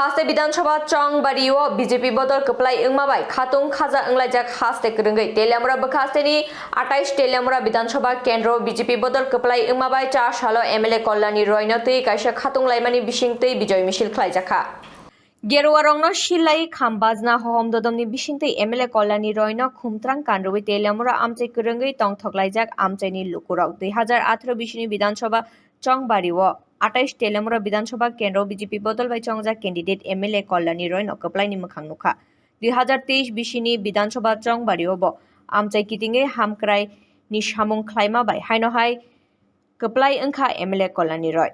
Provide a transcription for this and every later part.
हास्ते विधानसभा चंगबारियो BJP बदल कपलाई इंगमाबाई खातुं खाजा इंगलाइजाक हास्ते करंगै तेलियामुरा बखास्तेनी 28 तेलियामुरा विधानसभा केंद्र बीजेपी बदल कपलाई इंगमाबाई 4 सालो एमएलए कल्याणी रयनो तै काइसा खातुं लाइमानि बिसिंतै बिजय मिছিল खालाइजाखा गेरुवा रंगनो शिलाई खामबाजना होम ददमनि बिसिंतै एमएलए कल्याणी रयनो खुमत्रां कानरुबै तेलियामुरा आमचै करंगै तंथकलाइजाक आमचैनि लुकुराव 2018 बिसिनि विधानसभा चंगबारियो 28 तेलियामुरा विधानसभा केंद्र बीजेपी बदल बाय चंगजा कैंडिडेट एमएलए कल्याणी रयनो कपलाइनि मोखां नुखा 2023 बिसिनि विधानसभा चंगबारियोबो आमचाइ कितिंगे हामक्राय नि सामुं ख्लाइमाबाय हायनहाय कपलाइ ओंखा एमएलए कल्याणी रय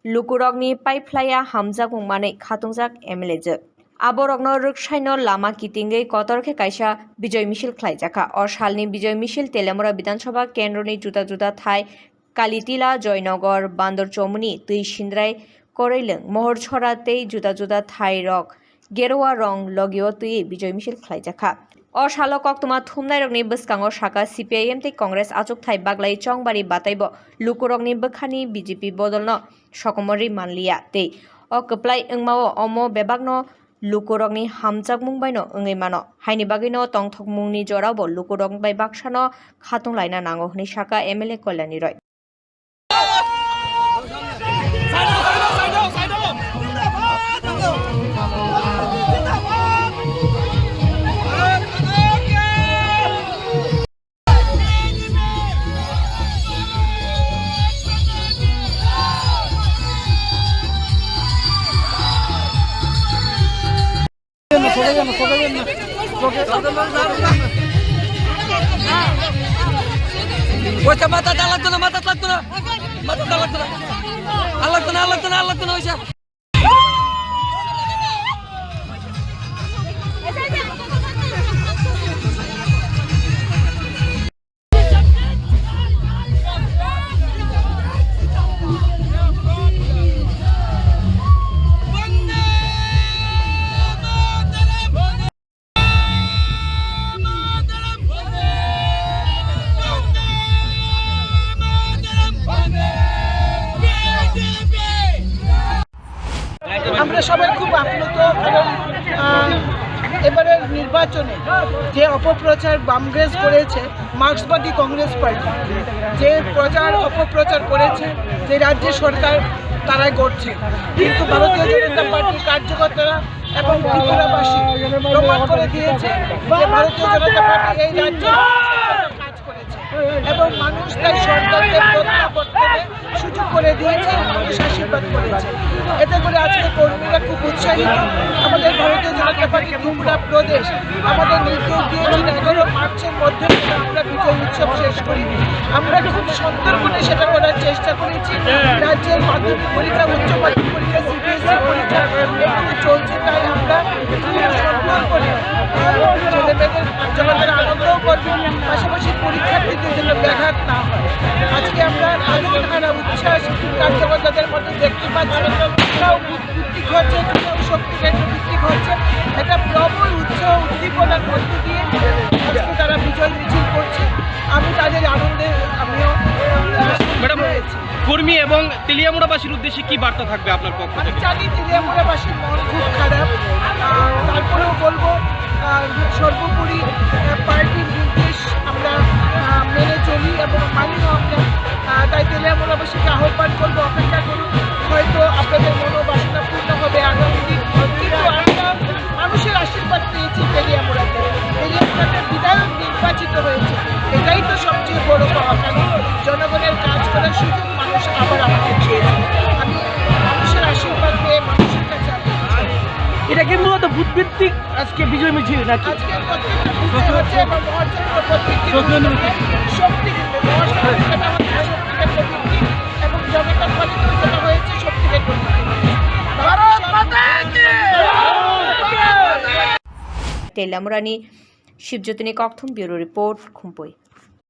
लुकुरगनि पाइपलाया हामजाक मुंमानै खातुंजाक एमएलए जो आबरगनो रक्षायनो लामा कितिंगे कतरखे काइसा विजय मिছিল ख्लाइजाखा और सालनि विजय मिছিল तेलियामुरा विधानसभा केंद्रनि जुदा जुदा थाय कालीटिला जयनगर बांदर चौमुनि तै सिंद्राय करैलों महरछरा तै जुदा जुदा थाय रक गेरुवा रंग लगियो तै विजय मिছিল ख्लाइजाखा और सालो कक्तमा थुमनाय रगनि बसकांगो साका सीपीआईएम तै कांग्रेस आचुक थाय बागलाई चंगबारि बाताइबो लुकुरगनि बखानि बीजेपी बदलनो सकमरि मानलिया तै अ कपलाइ ओंमाओ अमो बेबागनो लुकुरगनि हामजाक मुंबायनो ओंगैमानो हायनि बागैनो तंथक मुंनि जरावबो लुकुरग बाय बाक्सानो खातुं लायना नांगो हनि साका एमएलए कल्याणी रय mata talak আমরা সবাই খুব আপ্লুত কারণ এবারের নির্বাচনে যে অপপ্রচার বামগ্রেস করেছে মার্ক্সবাদী কংগ্রেস পার্টি যে প্রচার অপপ্রচার করেছে যে রাজ্য সরকার তারাই করছে কিন্তু ভারতীয় জনতা পার্টির কার্যকর্তারা এবং ত্রিপুরাবাসী প্রমাণ করে দিয়েছে যে ভারতীয় জনতা পার্টি এই রাজ্যে কাজ করেছে এবং মানুষ তাই সরকারকে প্রত্যাবর্তনে সুযোগ করে দিয়েছে মানুষ আশীর্বাদ করেছে এতে করে আজকে কর্মীরা খুব উৎসাহিত আমাদের ভারতীয় জনতা পার্টি ত্রিপুরা প্রদেশ আমাদের নির্দেশ দিয়েছেন 11 মার্চের মধ্যে আমরা বিজয় উৎসব শেষ করি আমরা খুব সুন্দরভাবে সেটা করার চেষ্টা করেছি রাজ্যের মাধ্যমিক পরীক্ষা উচ্চ মাধ্যমিক পরীক্ষা সিবিএসই পরীক্ষা এখানে চলছে তাই আমরা সুন্দর করে ছেলেমেয়েদের জনতার আনন্দও করব পাশাপাশি পরীক্ষার্থীদের যেন ব্যাঘাত না হয় আজকে আমরা আনন্দ হারা উচ্ছ্বাস কার্যকর্তাদের মধ্যে দেখতে পাচ্ছি কোথাও ভিত্তিক হচ্ছে কোথাও শক্তি কেন্দ্র ভিত্তিক হচ্ছে একটা প্রবল উৎসাহ উদ্দীপনার মধ্য দিয়ে আজকে তারা বিজয় মিছিল করছে আমি তাদের আনন্দে আমিও ম্যাডাম কর্মী এবং তেলিয়ামুড়াবাসীর উদ্দেশ্যে কি বার্তা থাকবে আপনার পক্ষ থেকে? জানি তেলিয়ামুড়াবাসীর মন খুব খারাপ তারপরেও বলবো সর্বোপরি পার্টির নির্দেশ আমরা মেনে চলি এবং মানিও আমরা তাই তেলিয়ামুড়াবাসীকে আহ্বান করবো অপেক্ষা করুন হয়তো আপনাদের মনোবাসনা পূর্ণ হবে আগামী দিন কিন্তু আমরা মানুষের আশীর্বাদ পেয়েছি তেলিয়ামুড়াতে বিধায়ক নির্বাচিত হয়েছে এটাই তো সবচেয়ে বড় পাওয়া কারণ জনগণের কাজ করার সুযোগ মানুষ আবার আমাকে দিয়েছে আমি মানুষের আশীর্বাদ পেয়ে মানুষের কাছে এটা কি মূলত বুথভিত্তিক আজকে বিজয় মিছিল নাকি? আজকে প্রত্যেকটা বুথে হচ্ছে এবং মহাচন্দ্র প্রত্যেকটি শক্তি এবং জনতার ফলিত যেটা হয়েছে শক্তিকে तेलियामुरानि शिवज्योतिनि कक्थुम ब्यूरो रिपोर्ट खुम्पुई।